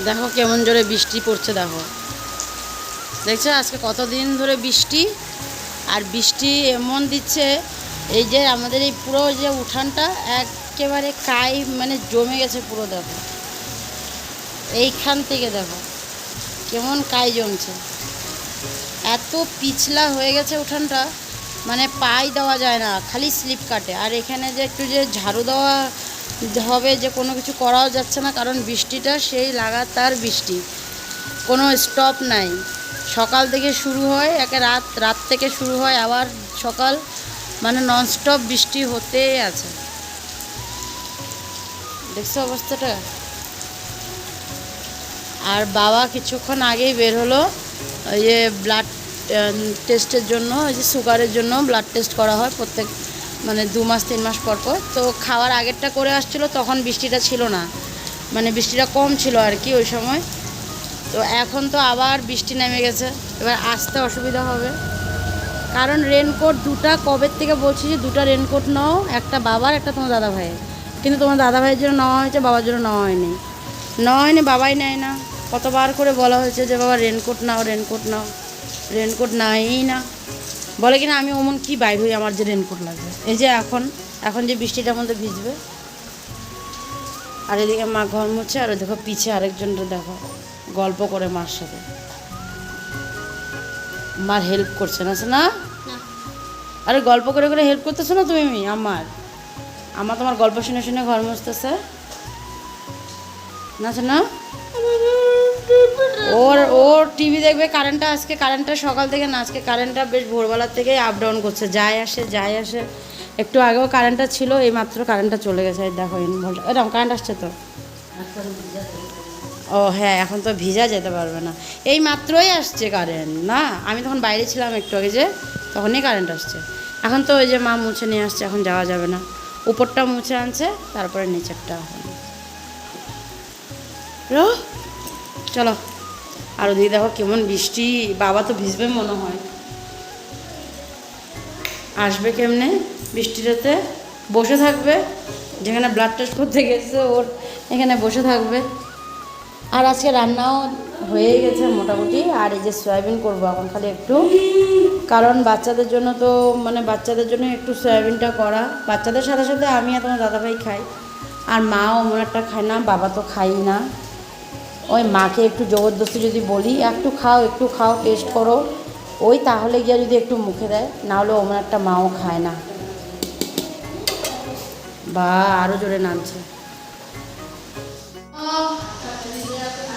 দেখো কেমন জোরে বৃষ্টি পড়ছে, দেখো দেখছো আজকে কতদিন ধরে বৃষ্টি। আর বৃষ্টি এমন দিচ্ছে, এই যে আমাদের এই পুরো যে উঠানটা একেবারে কাই মানে জমে গেছে পুরো। দেখো এইখান থেকে দেখো কেমন কাই জমছে, এত পিছলা হয়ে গেছে উঠানটা, মানে পাই দেওয়া যায় না, খালি স্লিপ কাটে। আর এখানে যে একটু যে ঝাড়ু দেওয়া হবে, যে কোনো কিছু করাও যাচ্ছে না, কারণ বৃষ্টিটা সেই লাগাতার বৃষ্টি, কোনো স্টপ নাই। সকাল থেকে শুরু হয়, রাত থেকে শুরু হয়, আবার সকাল, মানে ননস্টপ বৃষ্টি হতেই আছে। দেখছো অবস্থাটা। আর বাবা কিছুক্ষণ আগেই বের হলো, ওই যে ব্লাড টেস্টের জন্য, ওই যে সুগারের জন্য ব্লাড টেস্ট করা হয় প্রত্যেক মানে 2 মাস 3 মাস পর পর। তো খাওয়ার আগেরটা করে আসছিলো, তখন বৃষ্টিটা ছিল না, মানে বৃষ্টিটা কম ছিল আর কি ওই সময়। তো এখন তো আবার বৃষ্টি নেমে গেছে, এবার আসতে অসুবিধা হবে। কারণ রেনকোট দুটা কবের থেকে বলছি যে দুটো রেনকোট নাও, একটা বাবার একটা তোমার দাদা ভাইয়ের, কিন্তু তোমার দাদা ভাইয়ের জন্য নেওয়া হয়েছে, বাবার জন্য নেওয়া হয়নি, বাবাই নেয় না। কতবার করে বলা হয়েছে যে বাবা রেনকোট নাও, রেনকোট নাও, রেনকোট নাই না। বলে কিনা আমি অমন কি বাইর হই, আমার যে রেনকোট লাগবে। এই যে এখন যে বৃষ্টিটার মধ্যে ভিজবে। আর এদিকে মা ঘর মুছে, আর দেখো পিছে আরেকজনটা দেখো গল্প করে মার সাথে, মার হেল্প করছে না না। আরে গল্প করে করে হেল্প করতেছো না তুমি? আমার আমার তোমার গল্প শুনে শুনে ঘর মুছতেছে না না। ওর টিভি দেখবে, কারেন্টটা সকাল থেকে না, আজকে কারেন্টটা বেশ ভোরবেলার থেকে আপ ডাউন করছে, যায় আসে। একটু আগেও কারেন্টটা ছিল, এই মাত্র কারেন্টটা চলে গেছে। দেখো ইনভোল্ট এরকম কারেন্ট আসছে তো। ও হ্যাঁ, এখন তো ভিজা যেতে পারবে না, এই মাত্রই আসছে কারেন্ট না। আমি তখন বাইরে ছিলাম একটু আগে, যে তখনই কারেন্ট আসছে। এখন তো ওই যে মা মুছে নিয়ে আসছে, এখন যাওয়া যাবে না। উপরটা মুছে আনছে, তারপরে নিচেরটা। চলো। আর ওদিকে দেখো কেমন বৃষ্টি, বাবা তো ভিজবে মনে হয়। আসবে কেমনে বৃষ্টিটাতে? বসে থাকবে, যেখানে ব্লাড টেস্ট করতে গেছে ওর এখানে বসে থাকবে। আর আজকে রান্নাও হয়ে গেছে মোটামুটি। আর এই যে সয়াবিন করবো এখন খালি একটু, কারণ বাচ্চাদের জন্য তো, মানে বাচ্চাদের জন্য একটু সয়াবিনটা করা। বাচ্চাদের সাথে সাথে আমি আর তোমার দাদাভাই খাই, আর মাও অমন একটা খায় না, বাবা তো খাই না। ওই মাকে একটু জবরদস্তি যদি বলি একটু খাও টেস্ট করো, ওই তাহলে গিয়ে যদি একটু মুখে দেয়, নাহলে অমন একটা মাও খায় না। বা আরও জোরে নামছে,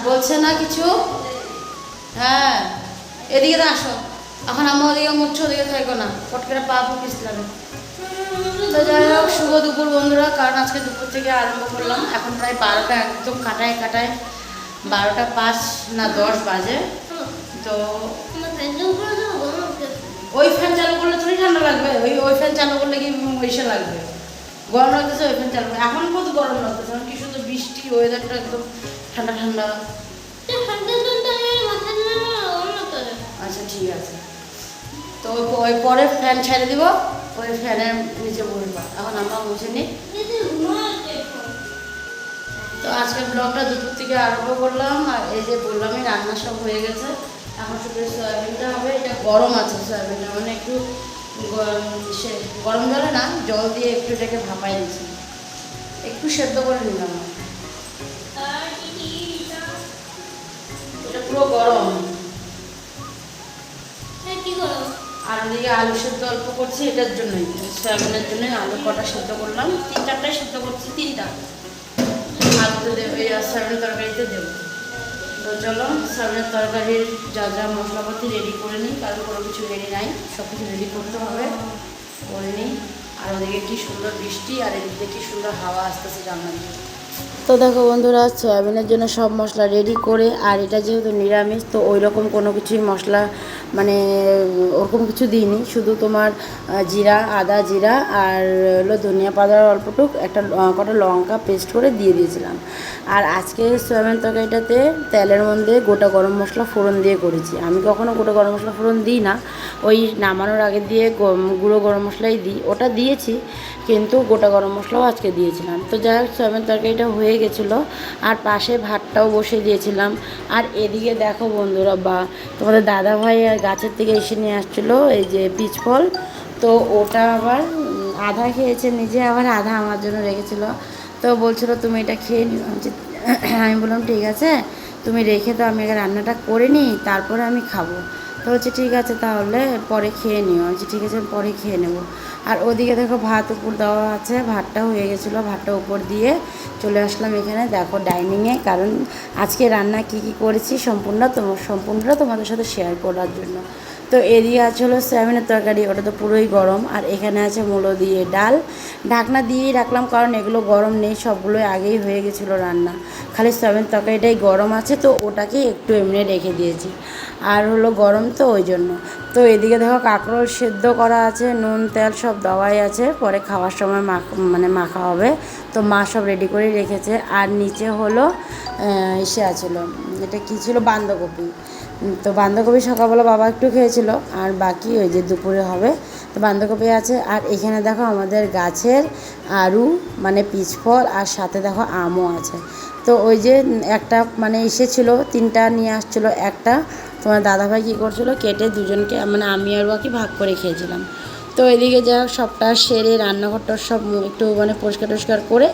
বলছে না কিছু। হ্যাঁ এদিকে তো আসো, এখন আমার ওদিকে মুচ্ছ, ওদিকে থাকো না, পট করে পা পিছলাবে। তো যাই হোক, শুভ দুপুর বন্ধুরা। কারণ আজকে দুপুর থেকে আরম্ভ করলাম, এখন প্রায় 12টা একদম কাটায় 12টা 5 না 10 বাজে। তো ওই ফ্যান চালু করলে থোড়ি ঠান্ডা লাগবে, ওই ফ্যান চালু করলে কি এসে লাগবে, গরম লাগতেছে, ওই ফ্যান চালু করবে। এখন কত গরম লাগতেছে, এখন কি শুধু বৃষ্টি, ওয়েদারটা একদম ঠান্ডা ঠান্ডা। আচ্ছা ঠিক আছে, তো ওই পরে ফ্যান ছেড়ে দিব, ওই ফ্যানের নিচে বসবা। এখন আমরা বসে নিই। তো আজকের ব্লগটা দুপুর থেকে আরম্ভ করলাম। আর এই যে বললামই রান্না সব হয়ে গেছে, এখন শুধু সয়াবিনটা হবে। এটা গরম আছে সয়াবিনটা, মানে একটু গরম জলে না, জল দিয়ে একটু এটাকে ভাপাই দিচ্ছি, একটু সেদ্ধ করে নিলাম। এটা পুরো গরম। আর ওদিকে আলু সেদ্ধ অল্প করছি, এটার জন্যই, সয়াবিনের জন্যই আলু কটা সেদ্ধ করলাম, 3-4টাই সেদ্ধ করছি, 3টা আলুতে দেবো, এই সয়াবিনের তরকারিতে দেবো। তো চলো সয়াবিনের তরকারির যা যা মশলাপাতি রেডি করে নিই, কারণ কোনো কিছু রেডি নাই, সব কিছু রেডি করতে হবে, করে নিই। আর ওদিকে কী সুন্দর বৃষ্টি, আর এদিকে কী সুন্দর হাওয়া আসতেছে জানলা দিয়ে। তো দেখো বন্ধুরা, সয়াবিনের জন্য সব মশলা রেডি করে, আর এটা যেহেতু নিরামিষ, তো ওই রকম কোনো কিছুই মশলা মানে ওরকম কিছু দিইনি, শুধু তোমার জিরা, আদা জিরা আর হলো ধনিয়া পাতার অল্পটুক, একটা কটা লঙ্কা পেস্ট করে দিয়ে দিয়েছিলাম। আর আজকে সয়াবিন তরকারিটাতে তেলের মধ্যে গোটা গরম মশলা ফোড়ন দিয়ে করেছি। আমি কখনও গোটা গরম মশলা ফোড়ন দিই না, ওই নামানোর আগে দিয়ে গুঁড়ো গরম মশলাই দিই, ওটা দিয়েছি। কিন্তু গোটা গরম মশলাও আজকে দিয়েছিলাম। তো যাই হোক সয়াবিন তরকারিটা হয়ে গেছিলো, আর পাশে ভাতটাও বসিয়ে দিয়েছিলাম। আর এদিকে দেখো বন্ধুরা, বা তোমাদের দাদা ভাই আর গাছের থেকে এসে নিয়ে আসছিলো এই যে পিচ ফল। তো ওটা আবার আধা খেয়েছে নিজে, আবার আধা আমার জন্য রেখেছিলো। তো বলছিলো তুমি এটা খেয়ে নিও। আমি বললাম ঠিক আছে, তুমি রেখে দাও, আমি আগে রান্নাটা করে নিই, তারপরে আমি খাবো। তো হচ্ছে ঠিক আছে তাহলে পরে খেয়ে নিও। আমি ঠিক আছে পরে খেয়ে নেবো। আর ওদিকে দেখো ভাত উপর দেওয়া আছে, ভাতটাও হয়ে গেছিলো, ভাতটা উপর দিয়ে চলে আসলাম এখানে দেখো ডাইনিংয়ে। কারণ আজকে রান্না কি কি করেছি সম্পূর্ণটা তোমাদের সাথে শেয়ার করার জন্য। তো এদিকে আছে হলো সয়াবিনের তরকারি, ওটা তো পুরোই গরম। আর এখানে আছে মূলো দিয়ে ডাল, ঢাকনা দিয়েই রাখলাম কারণ এগুলো গরম নেই, সবগুলোই আগেই হয়ে গেছিলো রান্না। খালি সয়াবিন তরকারিটাই গরম আছে, তো ওটাকে একটু এমনি রেখে দিয়েছি। আর হলো গরম তো ওই জন্য। তো এদিকে দেখো কাঁকরোল সেদ্ধ করা আছে, নুন তেল সব দেওয়াই আছে, পরে খাওয়ার সময় মাখা হবে। তো মা সব রেডি করে রেখেছে। আর নিচে হলো ইসে আছিল, এটা কী ছিল, বাঁধাকপি। তো বাঁধাকপি সকালবেলা বাবা একটু খেয়েছিল, আর বাকি ওই যে দুপুরে হবে। তো বাঁধাকপি আছে। আর এখানে দেখো আমাদের গাছের আরু মানে পিচ ফল, আর সাথে দেখো আমও আছে। তো ওই যে একটা মানে ছিল, 3টা নিয়ে আসছিলো, একটা তোমার দাদাভাই কী করছিলো কেটে দুজনকে মানে আমি আর বাকি ভাগ করে খেয়েছিলাম। তো এদিকে যা হোক সবটা সেরে রান্নাঘরটা সব একটু মানে পরিষ্কার টরিষ্কার করে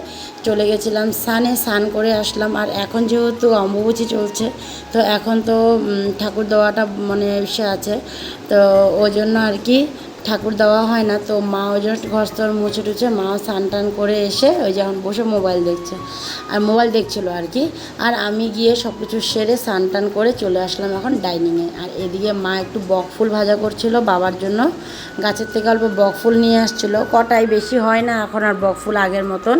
চলে গেছিলাম স্নান করে আসলাম। আর এখন যেহেতু অম্বুবাচী চলছে, তো এখন তো ঠাকুর দেওয়াটা মানে বিষয় আছে, তো ওই জন্য আর কি ঠাকুর দেওয়া হয় না। তো মা ওই জন্য ঘরস্তর মুছে টুছে মাও স্নান টান করে এসে ওই যে এখন বসে মোবাইল দেখছে, আর মোবাইল দেখছিলো আর কি। আর আমি গিয়ে সব কিছু সেরে স্নান টান করে চলে আসলাম এখন ডাইনিংয়ে। আর এদিকে মা একটু বকফুল ভাজা করছিল বাবার জন্য, গাছের থেকে অল্প বকফুল নিয়ে আসছিলো। কটাই বেশি হয় না এখন আর বকফুল আগের মতন,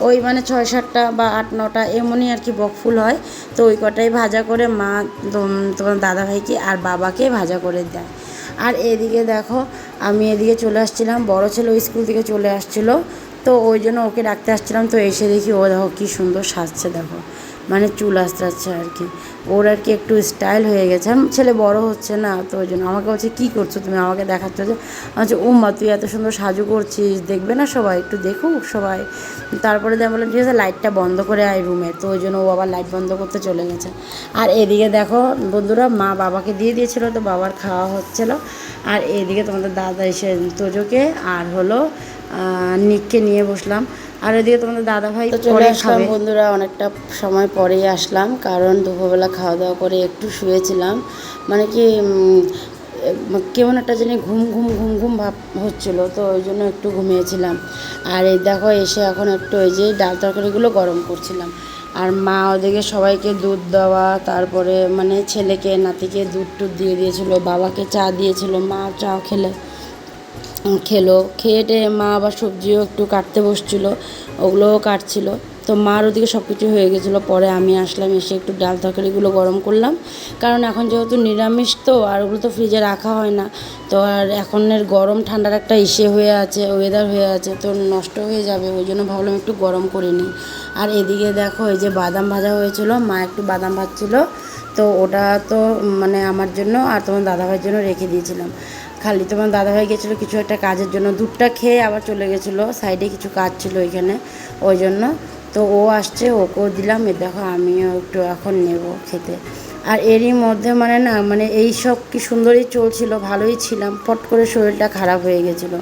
ওই মানে 6-7টা বা 8-9টা এমনই আর কি বকফুল হয়। তো ওই কটাই ভাজা করে মা তোমার দাদাভাইকে আর বাবাকে ভাজা করে দেয়। আর এদিকে দেখো আমি এদিকে চলে আসছিলাম, বড় ছেলে ওই স্কুল থেকে চলে আসছিলো, তো ওই জন্য ওকে ডাকতে আসছিলাম। তো এসে দেখি ও দেখো কী সুন্দর সাজছে, দেখো মানে চুল আঁচড়াচ্ছে আর কি, ওর আর কি একটু স্টাইল হয়ে গেছে। ছেলে বড় হচ্ছে না, তো ওই জন্য আমাকে বলছে কী করছো তুমি, আমাকে দেখাচ্ছ যে, বলছে ও মা তুই এত সুন্দর সাজু করছিস, দেখবে না সবাই, একটু দেখুক সবাই। তারপরে দিয়ে বললাম ঠিক আছে লাইটটা বন্ধ করে আয় রুমে। তো ওই জন্য ও আবার লাইট বন্ধ করতে চলে গেছে। আর এদিকে দেখো বন্ধুরা, মা বাবাকে দিয়ে দিয়েছিলো, তো বাবার খাওয়া হচ্ছিলো। আর এদিকে তোমাদের দাদা এসে তোজোকে আর হলো নিককে নিয়ে বসলাম। আর ওইদিকে তোমাদের দাদাভাই চলে আসলাম বন্ধুরা, অনেকটা সময় পরেই আসলাম, কারণ দুপুরবেলা খাওয়া দাওয়া করে একটু শুয়েছিলাম, মানে কি কেমন একটা জানি ঘুম ঘুম ঘুম ঘুম ভাব হচ্ছিলো, তো ওই জন্য একটু ঘুমিয়েছিলাম। আর এই দেখো এসে এখন একটু ওই যে ডাল তরকারিগুলো গরম করছিলাম। আর মা ওদিকে সবাইকে দুধ দেওয়া, তারপরে মানে ছেলেকে নাতিকে দুধ টুধ দিয়ে দিয়েছিলো, বাবাকে চা দিয়েছিলো, মা চা খেলো। খেয়ে মা আবার সবজিও একটু কাটতে বসছিলো, ওগুলোও কাটছিলো। তো মার ওদিকে সব কিছু হয়ে গেছিলো। পরে আমি আসলাম, এসে একটু ডাল তরকারিগুলো গরম করলাম, কারণ এখন যেহেতু নিরামিষ তো, আর ওগুলো তো ফ্রিজে রাখা হয় না। তো আর এখনের গরম ঠান্ডার একটা হয়ে আছে, ওয়েদার হয়ে আছে, তো নষ্ট হয়ে যাবে, ওই জন্য ভাবলাম একটু গরম করে নিই। আর এদিকে দেখো এই যে বাদাম ভাজা হয়েছিলো, মা একটু বাদাম ভাজছিলো, তো ওটা তো মানে আমার জন্য আর তোমার দাদাভাইয়ের জন্য রেখে দিয়েছিলাম। খালি তোমার দাদাভাই গেছিলো কিছু একটা কাজের জন্য, দুধটা খেয়ে আবার চলে গেছিলো, সাইডে কিছু কাজ ছিল ওইখানে, ওই জন্য। তো ও আসছে, ওকেও দিলাম। এ দেখো আমিও একটু এখন নেব খেতে। আর এরই মধ্যে মানে না মানে এই সব কি সুন্দরই চলছিল, ভালোই ছিলাম, ফট করে শরীরটা খারাপ হয়ে গেছিলো।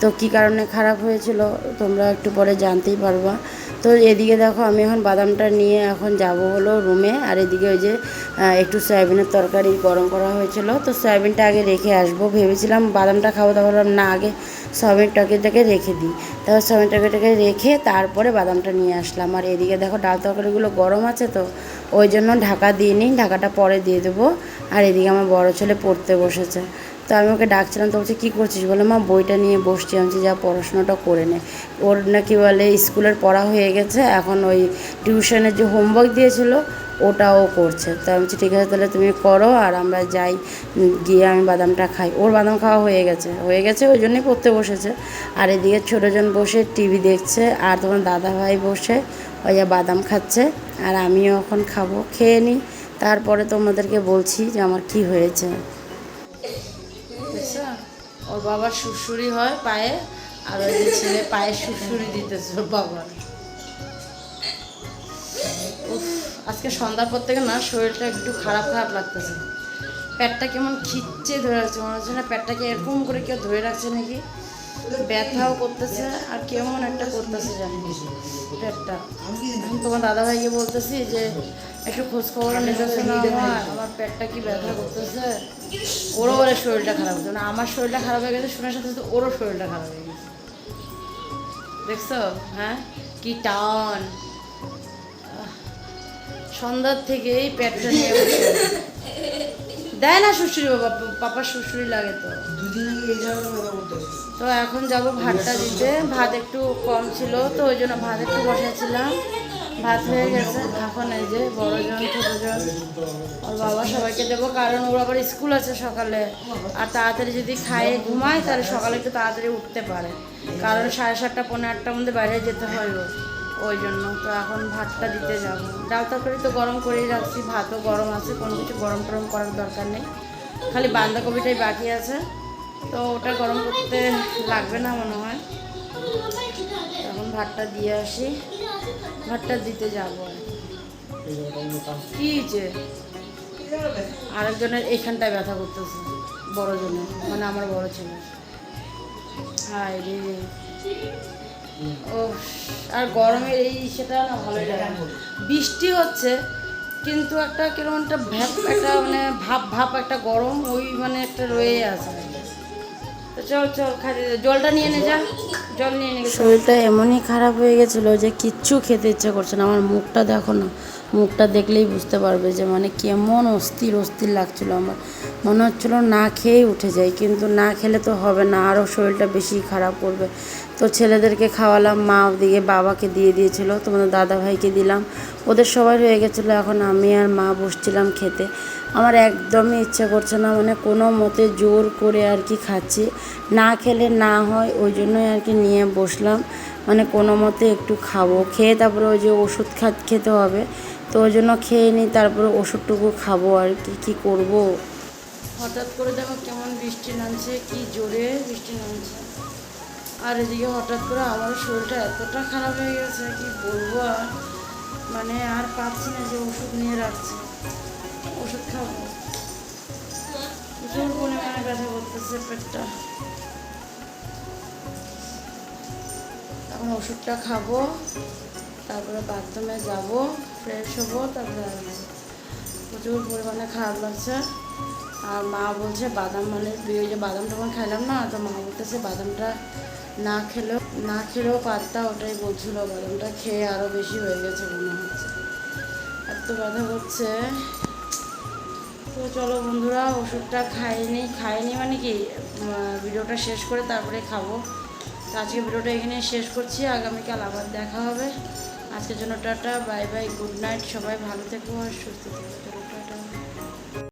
তো কী কারণে খারাপ হয়েছিল তোমরা একটু পরে জানতেই পারবা। তো এদিকে দেখো আমি এখন বাদামটা নিয়ে এখন যাব হলো রুমে। আর এদিকে ওই যে একটু সয়াবিনের তরকারি গরম করা হয়েছিল, তো সয়াবিনটা আগে রেখে আসবো ভেবেছিলাম, বাদামটা খাবো, তা বললাম না আগে সয়াবিন তরকারিটাকে রেখে দিই। তারপর সয়াবিন তরকারিটাকে রেখে তারপরে বাদামটা নিয়ে আসলাম। আর এদিকে দেখো ডাল তরকারিগুলো গরম আছে, তো ওই জন্য ঢাকা দিয়ে নিই, ঢাকাটা পরে দিয়ে দেবো। আর এদিকে আমার বড় ছেলে পড়তে বসেছে, তো আমি ওকে ডাকছিলাম, তো বলছে কী করছিস, বলে মা বইটা নিয়ে বসছি। আমি যা পড়াশোনাটা করে নে, ওর নাকি বলে স্কুলের পড়া হয়ে গেছে, এখন ওই টিউশনের যে হোমওয়ার্ক দিয়েছিলো ওটাও করছে। তো আমি বলছি ঠিক আছে তাহলে তুমি করো, আর আমরা যাই, গিয়ে আমি বাদামটা খাই। ওর বাদাম খাওয়া হয়ে গেছে ওই জন্যই পড়তে বসেছে। আর এদিকে ছোটোজন বসে টিভি দেখছে, আর তোমার দাদাভাই বসে ওই যে বাদাম খাচ্ছে, আর আমিও এখন খাবো, খেয়ে নিই, তারপরে তোমাদেরকে বলছি যে আমার কি হয়েছে। ওর বাবার সুরসুরি হয় পায়ে, আর ওই যে ছেলে পায়ে সুড়সুড়ি দিতেছে ওর বাবা। উফ, আজকে সন্ধ্যার পর থেকে না শরীরটা একটু খারাপ খারাপ লাগতেছে, পেটটা কেমন খিচ্ছে ধরে রাখছে, মনে হচ্ছে না পেটটাকে এরকম করে কেউ ধরে রাখছে নাকি, ব্যথাও করতেছে আর কেমন একটা করতেছে জানি পেটটা। আমি তোমার দাদাভাইকে বলতেছি যে একটু খোঁজখবর নিতেছে না, আমার পেটটা কি ব্যথা করতেছে, ওরও বলে শরীরটা খারাপ হচ্ছে, মানে আমার শরীরটা খারাপ হয়ে গেছে শুনে সাথে সাথে ওরও শরীরটা খারাপ হয়ে গেছে, দেখছো? হ্যাঁ, কি টান, সন্ধ্যার থেকেই পেটটা নিয়ে বসে দেয় না শ্বশুরি বাবা, পাপার শ্বশুরি লাগে তো। তো এখন যাব ভাতটা দিতে, ভাত একটু কম ছিল তো ওই জন্য ভাত একটু বসাচ্ছিলাম, ভাত হয়ে গেছে। এখন এই যে বড়জন ছোটজন ওর বাবা সবাইকে দেবো, কারণ ওর আবার স্কুল আছে সকালে, আর তাড়াতাড়ি যদি খায়ে ঘুমায় তাহলে সকালে একটু তাড়াতাড়ি উঠতে পারে, কারণ 7:30 পৌনে 8টার মধ্যে বাইরে যেতে হয় ওই জন্য। তো এখন ভাতটা দিতে যাবো, ডাল তরকারি তো গরম করেই রাখছি, ভাতও গরম আছে, কোনো কিছু গরম টরম করার দরকার নেই, খালি বাঁধাকপিটাই বাকি আছে, তো ওটা গরম করতে লাগবে না মনে হয়। এখন ভাতটা দিয়ে আসি, ভাতটা দিতে যাবো। কি যে আরেকজনের এইখানটায় ব্যথা করতেছে, বড়জনের, মানে আমার বড় ছেলে। হায় রে, ও আর গরমের এই সেটা না ভালোই লাগে না, বৃষ্টি হচ্ছে কিন্তু একটা কিরকম একটা ভ্যাপ, একটা মানে ভাপ একটা গরম ওই মানে একটা রয়ে আছে। তো চল চল খাইতে, জলটা নিয়ে নে, যা জল নিয়ে নে। শরীরটা এমনই খারাপ হয়ে গেছিলো যে কিচ্ছু খেতে ইচ্ছে করছে না, আমার মুখটা দেখো না, মুখটা দেখলেই বুঝতে পারবে যে মানে কেমন অস্থির অস্থির লাগছিলো, আমার মনে হচ্ছিলো না খেয়েই উঠে যাই, কিন্তু না খেলে তো হবে না, আরও শরীরটা বেশি খারাপ করবে। তো ছেলেদেরকে খাওয়ালাম, মা ওদিকে বাবাকে দিয়ে দিয়েছিলো, তোমাদের দাদাভাইকে দিলাম, ওদের সবাই হয়ে গেছিলো, এখন আমি আর মা বসছিলাম খেতে। আমার একদমই ইচ্ছে করছে না, মানে কোনো মতে জোর করে আর কি খাচ্ছি, না খেলে না হয় ওই জন্যই আর কি নিয়ে বসলাম, মানে কোনো মতে একটু খাবো, খেয়ে তারপরে ওই যে ওষুধ খেতে হবে, তো ওই জন্য খেয়ে নিই, তারপরে ওষুধটুকু খাবো আর কি, কী করবো। হঠাৎ করে দেখো কেমন বৃষ্টি নামছে, কি জোরে বৃষ্টি নামছে, আর এদিকে হঠাৎ করে আমার শরীরটা এতটা খারাপ হয়ে গেছে কি বলবো, আর মানে আর পাচ্ছি না যে ওষুধ নিয়ে রাখছি, ওষুধ খাবো, প্রচুর পরিমাণে ব্যথা করতেছে পেটটা, এখন ওষুধটা খাবো, তারপরে বাথরুমে যাবো, ফ্রেশ হবো, তারপরে আসবো। প্রচুর পরিমাণে খারাপ লাগছে, আর মা বলছে বাদাম, মানে ওই যে বাদাম তখন খাইলাম না, তো মা বলতেছে বাদামটা না খেলেও পারতা, ওটাই বলছিল, বাদামটা খেয়ে আরও বেশি হয়ে গেছে মনে হচ্ছে, এত ব্যথা করছে। তো চলো বন্ধুরা, ওষুধটা খাইনি মানে কি ভিডিওটা শেষ করে তারপরে খাবো। তো আজকে ভিডিওটা এখানে শেষ করছি, আগামীকাল আবার দেখা হবে। আজকের জন্য tata, bye bye, good night, সবাই ভালো থেকো আর সুস্থ থেকো, টাটা।